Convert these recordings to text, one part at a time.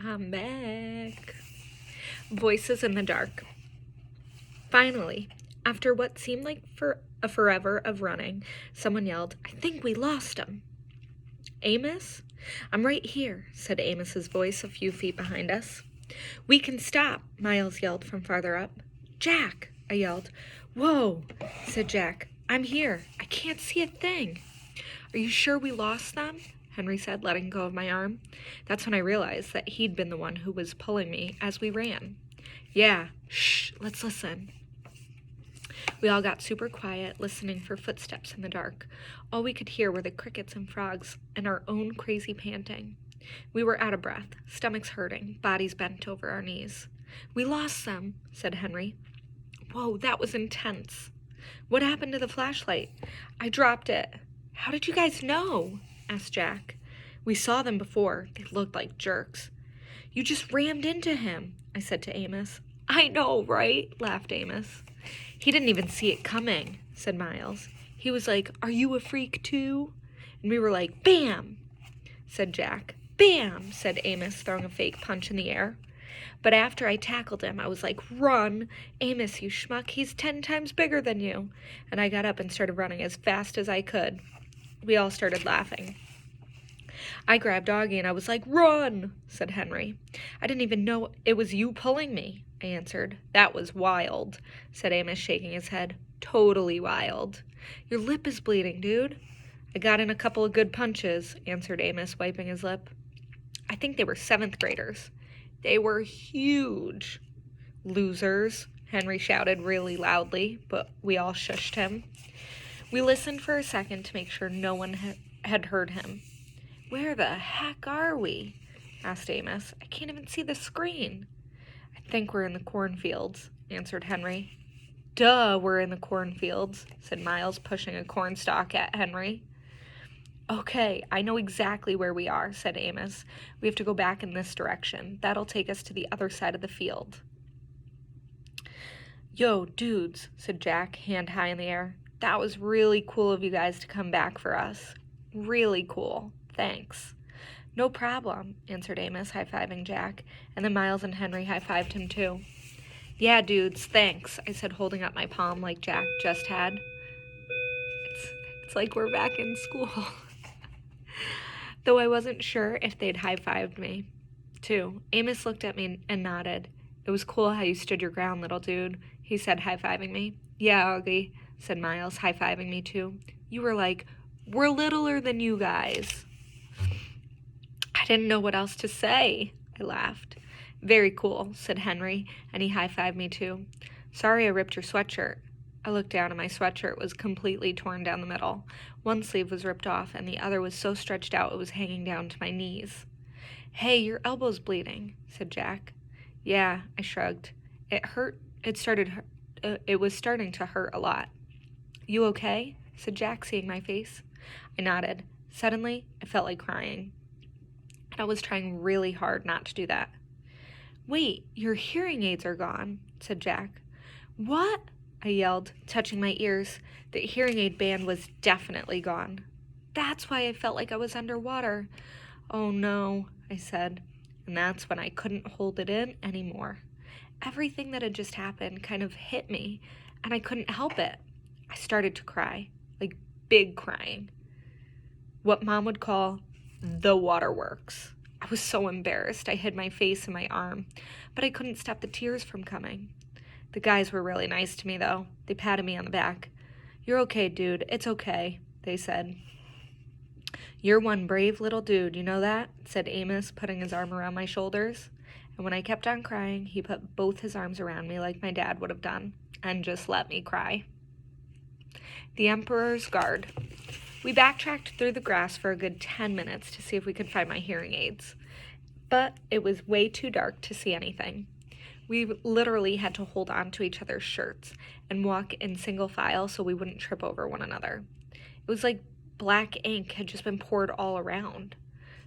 I'm back. Voices in the dark. Finally, after what seemed like a forever of running, someone yelled, "I think we lost him." "Amos?" "I'm right here," said Amos's voice a few feet behind us. "We can stop," Miles yelled from farther up. "Jack," I yelled. "Whoa," said Jack. "I'm here. I can't see a thing." "Are you sure we lost them?" Henry said, letting go of my arm. That's when I realized that he'd been the one who was pulling me as we ran. "Yeah, shh, let's listen." We all got super quiet, listening for footsteps in the dark. All we could hear were the crickets and frogs and our own crazy panting. We were out of breath, stomachs hurting, bodies bent over our knees. "We lost them," said Henry. "Whoa, that was intense." "What happened to the flashlight?" "I dropped it." "How did you guys know?" asked Jack. "We saw them before. They looked like jerks." "You just rammed into him," I said to Amos. "I know, right?" laughed Amos. "He didn't even see it coming," said Miles. "He was like, 'Are you a freak too?' And we were like, 'Bam!' said Jack. "Bam!" said Amos, throwing a fake punch in the air. But after I tackled him, I was like, 'Run! Amos, you schmuck, he's 10 times bigger than you!' And I got up and started running as fast as I could. We all started laughing. I grabbed Augie and I was like, 'Run!' said Henry. "I didn't even know it was you pulling me," I answered. "That was wild," said Amos, shaking his head. "Totally wild." "Your lip is bleeding, dude." "I got in a couple of good punches," answered Amos, wiping his lip. "I think they were 7th graders. They were huge." "Losers," Henry shouted really loudly, but we all shushed him. We listened for a second to make sure no one had heard him. "Where the heck are we?" asked Amos. "I can't even see the screen." "I think we're in the cornfields," answered Henry. "Duh, we're in the cornfields," said Miles, pushing a cornstalk at Henry. "Okay, I know exactly where we are," said Amos. "We have to go back in this direction. That'll take us to the other side of the field." "Yo, dudes," said Jack, hand high in the air. "That was really cool of you guys to come back for us. Really cool. Thanks." "No problem," answered Amos, high-fiving Jack, and then Miles and Henry high-fived him too. "Yeah, dudes, thanks," I said, holding up my palm like Jack just had. It's like we're back in school. Though I wasn't sure if they'd high-fived me, too. Amos looked at me and nodded. "It was cool how you stood your ground, little dude," he said, high-fiving me. "Yeah, Augie," said Miles, high-fiving me too. "You were like, 'We're littler than you guys.'" I didn't know what else to say, I laughed. "Very cool," said Henry, and he high-fived me too. "Sorry I ripped your sweatshirt." I looked down and my sweatshirt was completely torn down the middle. One sleeve was ripped off and the other was so stretched out it was hanging down to my knees. "Hey, your elbow's bleeding," said Jack. "Yeah," I shrugged. "It hurt. It was starting to hurt a lot." "You okay?" said Jack, seeing my face. I nodded. Suddenly, I felt like crying. I was trying really hard not to do that. "Wait, your hearing aids are gone," said Jack. "What?" I yelled, touching my ears. The hearing aid band was definitely gone. "That's why I felt like I was underwater." "Oh no," I said, and that's when I couldn't hold it in anymore. Everything that had just happened kind of hit me, and I couldn't help it. I started to cry, like big crying. What Mom would call the waterworks. I was so embarrassed I hid my face in my arm, but I couldn't stop the tears from coming. The guys were really nice to me, though. They patted me on the back. "You're okay, dude. It's okay," they said. "You're one brave little dude, you know that?" said Amos, putting his arm around my shoulders. And when I kept on crying, he put both his arms around me like my dad would have done, and just let me cry. The Emperor's Guard. We backtracked through the grass for a good 10 minutes to see if we could find my hearing aids, but it was way too dark to see anything. We literally had to hold on to each other's shirts and walk in single file so we wouldn't trip over one another. It was like black ink had just been poured all around.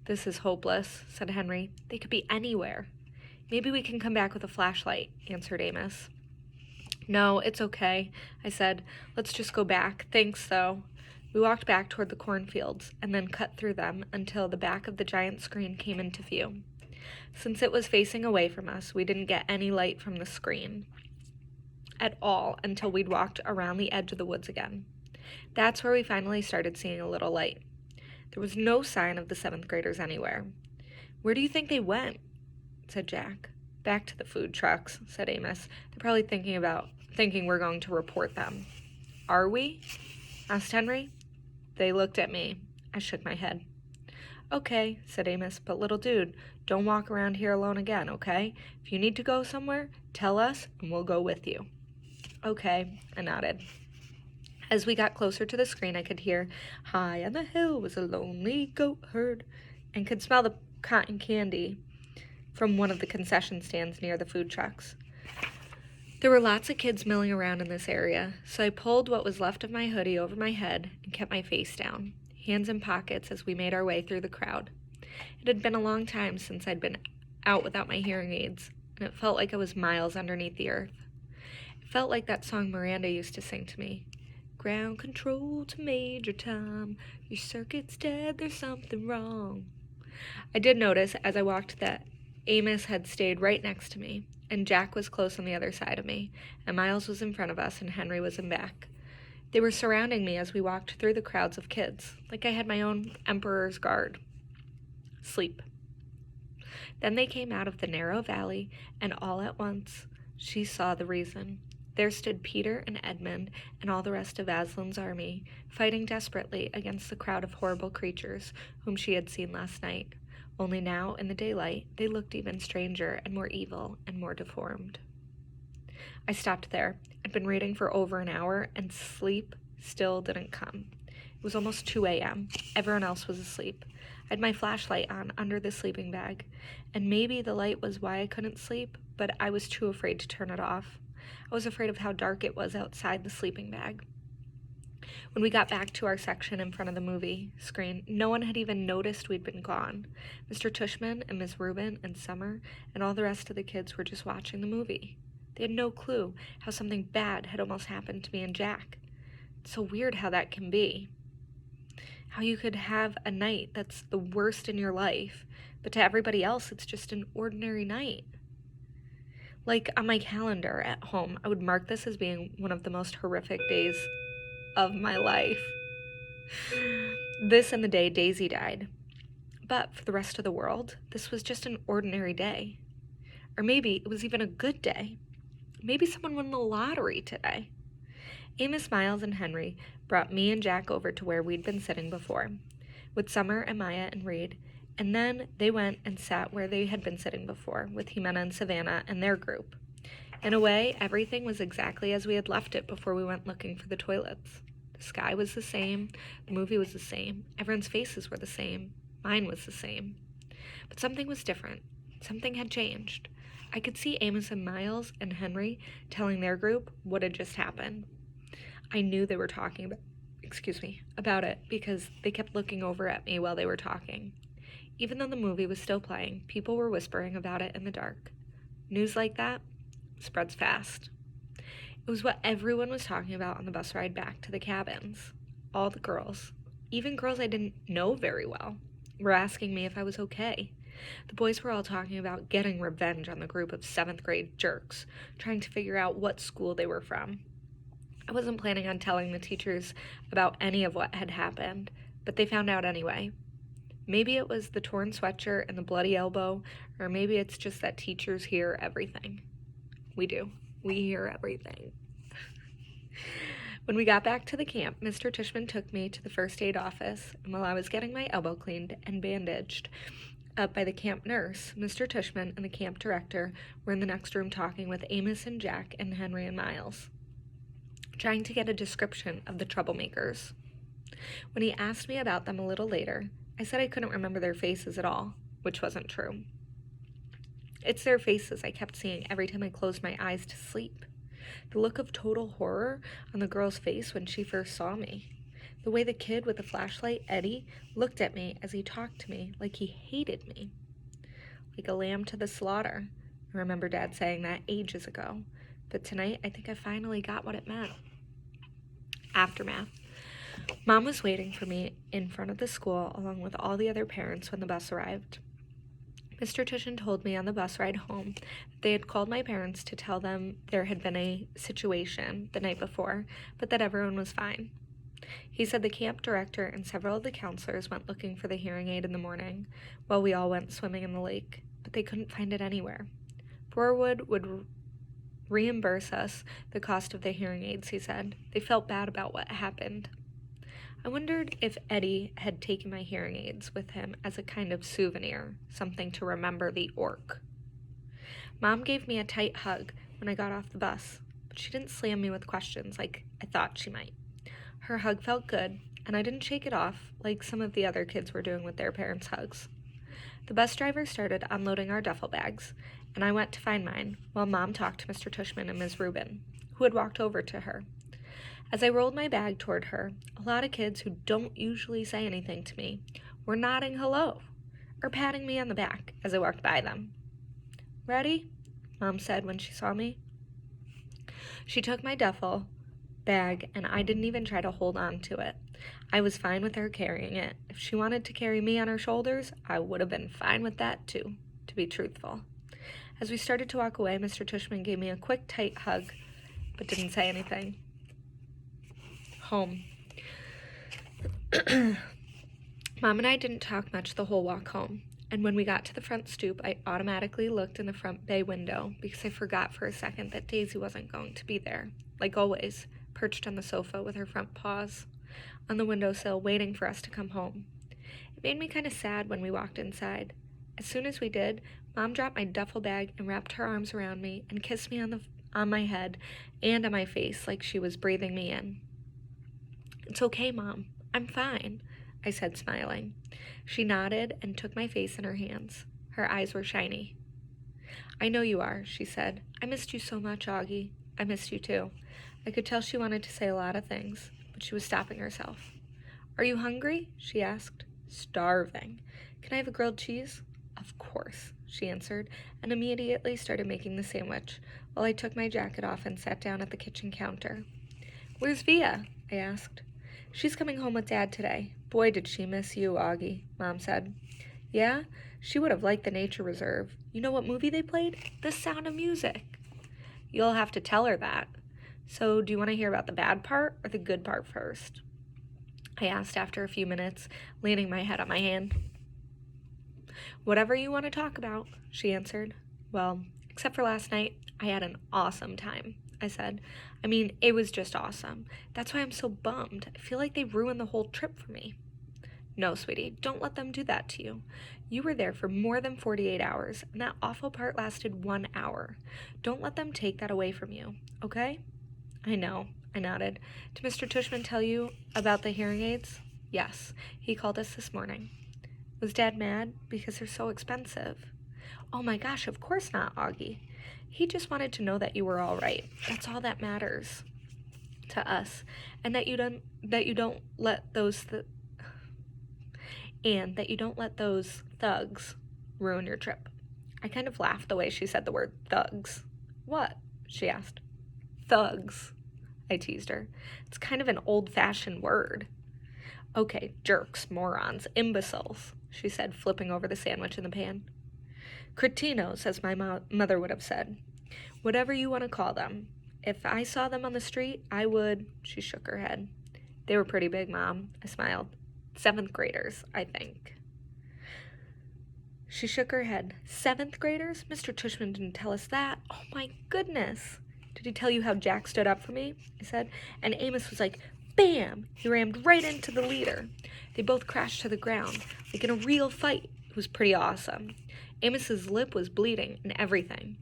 "This is hopeless," said Henry. "They could be anywhere." "Maybe we can come back with a flashlight," answered Amos. "No, it's okay," I said. "Let's just go back. Thanks, though." We walked back toward the cornfields and then cut through them until the back of the giant screen came into view. Since it was facing away from us, we didn't get any light from the screen at all until we'd walked around the edge of the woods again. That's where we finally started seeing a little light. There was no sign of the 7th graders anywhere. "Where do you think they went?" said Jack. "Back to the food trucks," said Amos. "They're probably thinking we're going to report them." "Are we?" asked Henry. They looked at me. I shook my head. "Okay," said Amos, "but little dude, don't walk around here alone again, okay? If you need to go somewhere, tell us and we'll go with you." "Okay," I nodded. As we got closer to the screen, I could hear, "High on the hill was a lonely goat herd," and could smell the cotton candy from one of the concession stands near the food trucks. There were lots of kids milling around in this area, so I pulled what was left of my hoodie over my head and kept my face down, hands in pockets as we made our way through the crowd. It had been a long time since I'd been out without my hearing aids, and it felt like I was miles underneath the earth. It felt like that song Miranda used to sing to me. "Ground control to Major Tom, your circuit's dead, there's something wrong." I did notice as I walked that Amos had stayed right next to me, and Jack was close on the other side of me, and Miles was in front of us and Henry was in back. They were surrounding me as we walked through the crowds of kids, like I had my own emperor's guard. Sleep. Then they came out of the narrow valley, and all at once she saw the reason. There stood Peter and Edmund and all the rest of Aslan's army, fighting desperately against the crowd of horrible creatures whom she had seen last night. Only now, in the daylight, they looked even stranger and more evil and more deformed. I stopped there. I'd been reading for over an hour, and sleep still didn't come. It was almost 2 a.m. Everyone else was asleep. I had my flashlight on under the sleeping bag, and maybe the light was why I couldn't sleep, but I was too afraid to turn it off. I was afraid of how dark it was outside the sleeping bag. When we got back to our section in front of the movie screen, no one had even noticed we'd been gone. Mr. Tushman and Miss Rubin and Summer and all the rest of the kids were just watching the movie. They had no clue how something bad had almost happened to me and Jack. It's so weird how that can be. How you could have a night that's the worst in your life, but to everybody else it's just an ordinary night. Like on my calendar at home, I would mark this as being one of the most horrific days of my life. This and the day Daisy died. But for the rest of the world, this was just an ordinary day. Or maybe it was even a good day. Maybe someone won the lottery today. Amos, Miles, and Henry brought me and Jack over to where we'd been sitting before, with Summer and Maya and Reed, and then they went and sat where they had been sitting before, with Jimena and Savannah and their group. In a way, everything was exactly as we had left it before we went looking for the toilets. The sky was the same, the movie was the same, everyone's faces were the same, mine was the same. But something was different. Something had changed. I could see Amos and Miles and Henry telling their group what had just happened. I knew they were talking about it because they kept looking over at me while they were talking. Even though the movie was still playing, people were whispering about it in the dark. News like that spreads fast. It was what everyone was talking about on the bus ride back to the cabins. All the girls, even girls I didn't know very well, were asking me if I was okay. The boys were all talking about getting revenge on the group of 7th grade jerks, trying to figure out what school they were from. I wasn't planning on telling the teachers about any of what had happened, but they found out anyway. Maybe it was the torn sweatshirt and the bloody elbow, or maybe it's just that teachers hear everything. We do. We hear everything. When we got back to the camp, Mr. Tushman took me to the first aid office, and while I was getting my elbow cleaned and bandaged up by the camp nurse, Mr. Tushman and the camp director were in the next room talking with Amos and Jack and Henry and Miles, trying to get a description of the troublemakers. When he asked me about them a little later, I said I couldn't remember their faces at all, which wasn't true. It's their faces I kept seeing every time I closed my eyes to sleep. The look of total horror on the girl's face when she first saw me. The way the kid with the flashlight, Eddie, looked at me as he talked to me like he hated me. Like a lamb to the slaughter. I remember Dad saying that ages ago. But tonight, I think I finally got what it meant. Aftermath. Mom was waiting for me in front of the school along with all the other parents when the bus arrived. Mr. Tushin told me on the bus ride home that they had called my parents to tell them there had been a situation the night before, but that everyone was fine. He said the camp director and several of the counselors went looking for the hearing aid in the morning, while we all went swimming in the lake, but they couldn't find it anywhere. Broarwood would reimburse us the cost of the hearing aids, he said. They felt bad about what happened. I wondered if Eddie had taken my hearing aids with him as a kind of souvenir, something to remember the orc. Mom gave me a tight hug when I got off the bus, but she didn't slam me with questions like I thought she might. Her hug felt good, and I didn't shake it off like some of the other kids were doing with their parents' hugs. The bus driver started unloading our duffel bags, and I went to find mine while Mom talked to Mr. Tushman and Ms. Rubin, who had walked over to her. As I rolled my bag toward her, a lot of kids who don't usually say anything to me were nodding hello or patting me on the back as I walked by them. "Ready?" Mom said when she saw me. She took my duffel bag, and I didn't even try to hold on to it. I was fine with her carrying it. If she wanted to carry me on her shoulders, I would have been fine with that too, to be truthful. As we started to walk away, Mr. Tushman gave me a quick, tight hug, but didn't say anything. Home. Mom and I didn't talk much the whole walk home, and when we got to the front stoop, I automatically looked in the front bay window because I forgot for a second that Daisy wasn't going to be there, like always, perched on the sofa with her front paws on the windowsill waiting for us to come home. It made me kind of sad when we walked inside. As soon as we did, Mom dropped my duffel bag and wrapped her arms around me and kissed me on my head and on my face like she was breathing me in. "It's okay, Mom. I'm fine," I said, smiling. She nodded and took my face in her hands. Her eyes were shiny. "I know you are," she said. "I missed you so much, Augie. I missed you too." I could tell she wanted to say a lot of things, but she was stopping herself. "Are you hungry?" she asked. "Starving. Can I have a grilled cheese?" "Of course," she answered, and immediately started making the sandwich, while I took my jacket off and sat down at the kitchen counter. "Where's Via?" I asked. "She's coming home with Dad today. Boy, did she miss you, Augie," Mom said. "Yeah? She would have liked the nature reserve. You know what movie they played? The Sound of Music." "You'll have to tell her that. So, do you want to hear about the bad part or the good part first?" I asked after a few minutes, leaning my head on my hand. "Whatever you want to talk about," she answered. "Well, except for last night, I had an awesome time," I said. "I mean, it was just awesome. That's why I'm so bummed. I feel like they ruined the whole trip for me." "No, sweetie, don't let them do that to you. You were there for more than 48 hours, and that awful part lasted 1 hour. Don't let them take that away from you, okay?" "I know," I nodded. "Did Mr. Tushman tell you about the hearing aids?" "Yes, he called us this morning." "Was Dad mad because they're so expensive?" "Oh my gosh, of course not, Augie. He just wanted to know that you were all right. That's all that matters to us, and that you don't let those thugs ruin your trip." I kind of laughed the way she said the word thugs. "What?" she asked. "Thugs," I teased her. "It's kind of an old-fashioned word." "Okay, jerks, morons, imbeciles," she said, flipping over the sandwich in the pan. "Cretinos, as my mother would have said. Whatever you want to call them. If I saw them on the street, I would—" She shook her head. "They were pretty big, Mom," I smiled. "7th graders, I think." She shook her head. "7th graders? Mr. Tushman didn't tell us that. Oh my goodness." "Did he tell you how Jack stood up for me?" I said. "And Amos was like, bam! He rammed right into the leader. They both crashed to the ground, like in a real fight. It was pretty awesome. Amos's lip was bleeding and everything.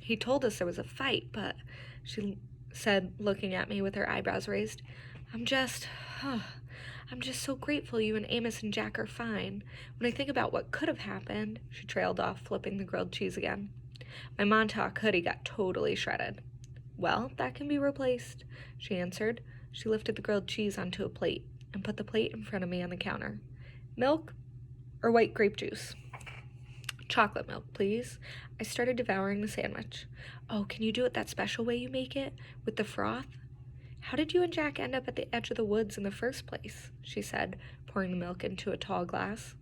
He told us there was a fight, but," she said, looking at me with her eyebrows raised, I'm just so grateful you and Amos and Jack are fine. When I think about what could have happened," she trailed off, flipping the grilled cheese again. My Montauk hoodie got totally shredded. "Well, that can be replaced," she answered. She lifted the grilled cheese onto a plate and put the plate in front of me on the counter. "Milk or white grape juice?" "Chocolate milk, please." I started devouring the sandwich. "Oh, can you do it that special way you make it, with the froth?" "How did you and Jack end up at the edge of the woods in the first place?" she said, pouring the milk into a tall glass.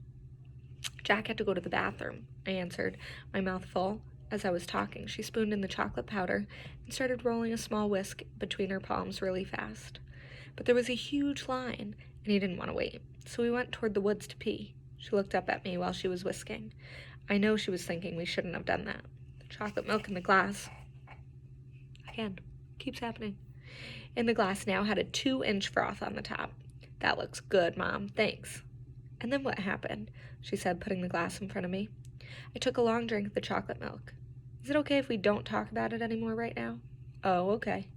Jack had to go to the bathroom, I answered, my mouth full. As I was talking, she spooned in the chocolate powder and started rolling a small whisk between her palms really fast. But there was a huge line, and he didn't want to wait, so we went toward the woods to pee. She looked up at me while she was whisking. I know she was thinking we shouldn't have done that. The chocolate milk in the glass. Again, keeps happening. In the glass now had a 2-inch froth on the top. That looks good, Mom. Thanks. And then what happened? She said, putting the glass in front of me. I took a long drink of the chocolate milk. Is it okay if we don't talk about it anymore right now? Oh, okay.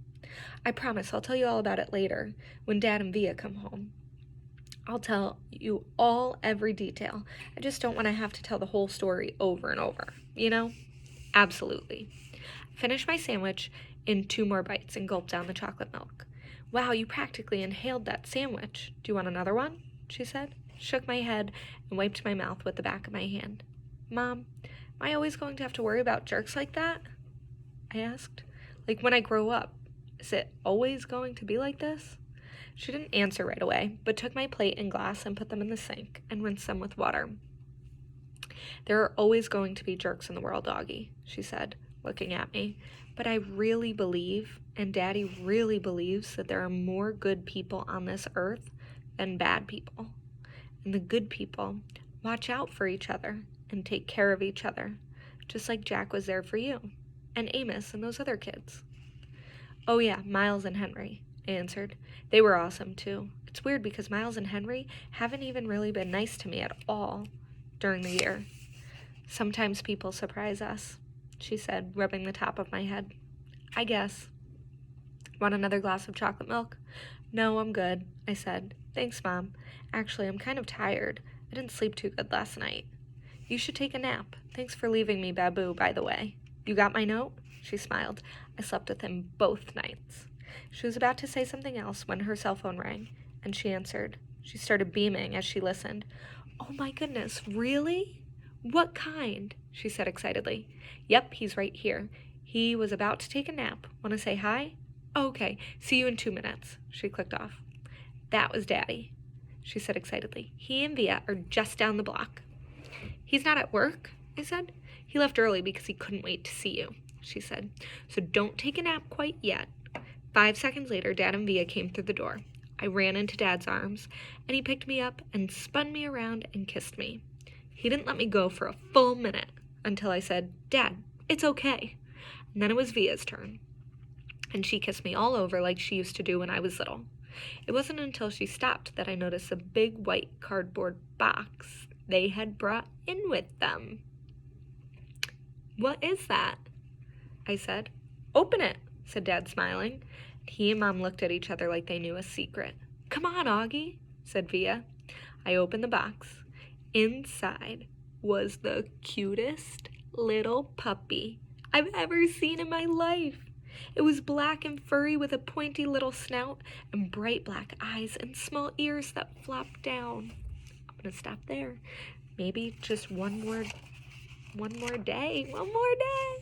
I promise I'll tell you all about it later, when Dad and Via come home. I'll tell you every detail. I just don't want to have to tell the whole story over and over, you know? Absolutely. I finished my sandwich in 2 more bites and gulped down the chocolate milk. Wow, you practically inhaled that sandwich. Do you want another one? She said. Shook my head and wiped my mouth with the back of my hand. Mom, am I always going to have to worry about jerks like that? I asked. Like when I grow up, is it always going to be like this? She didn't answer right away, but took my plate and glass and put them in the sink and rinsed them with water. There are always going to be jerks in the world, Doggy, she said, looking at me. But I really believe, and Daddy really believes, that there are more good people on this earth than bad people. And the good people watch out for each other and take care of each other, just like Jack was there for you, and Amos and those other kids. Oh yeah, Miles and Henry, I answered. They were awesome too. It's weird because Miles and Henry haven't even really been nice to me at all during the year. Sometimes people surprise us, she said, rubbing the top of my head. I guess. Want another glass of chocolate milk? No, I'm good, I said. Thanks, Mom. Actually, I'm kind of tired. I didn't sleep too good last night. You should take a nap. Thanks for leaving me, Babu, by the way. You got my note? She smiled. I slept with him both nights. She was about to say something else when her cell phone rang, and she answered. She started beaming as she listened. Oh my goodness, really? What kind? She said excitedly. Yep, he's right here. He was about to take a nap. Want to say hi? Okay, see you in 2 minutes. She clicked off. That was Daddy, she said excitedly. He and Via are just down the block. He's not at work, I said. He left early because he couldn't wait to see you, she said. So don't take a nap quite yet. 5 seconds later, Dad and Via came through the door. I ran into Dad's arms, and he picked me up and spun me around and kissed me. He didn't let me go for a full minute until I said, Dad, it's okay. And then it was Via's turn, and she kissed me all over like she used to do when I was little. It wasn't until she stopped that I noticed a big white cardboard box they had brought in with them. What is that? I said. Open it, said Dad, smiling. He and Mom looked at each other like they knew a secret. Come on, Augie, said Via. I opened the box. Inside was the cutest little puppy I've ever seen in my life. It was black and furry with a pointy little snout and bright black eyes and small ears that flopped down. I'm going to stop there. Maybe just one more day. One more day.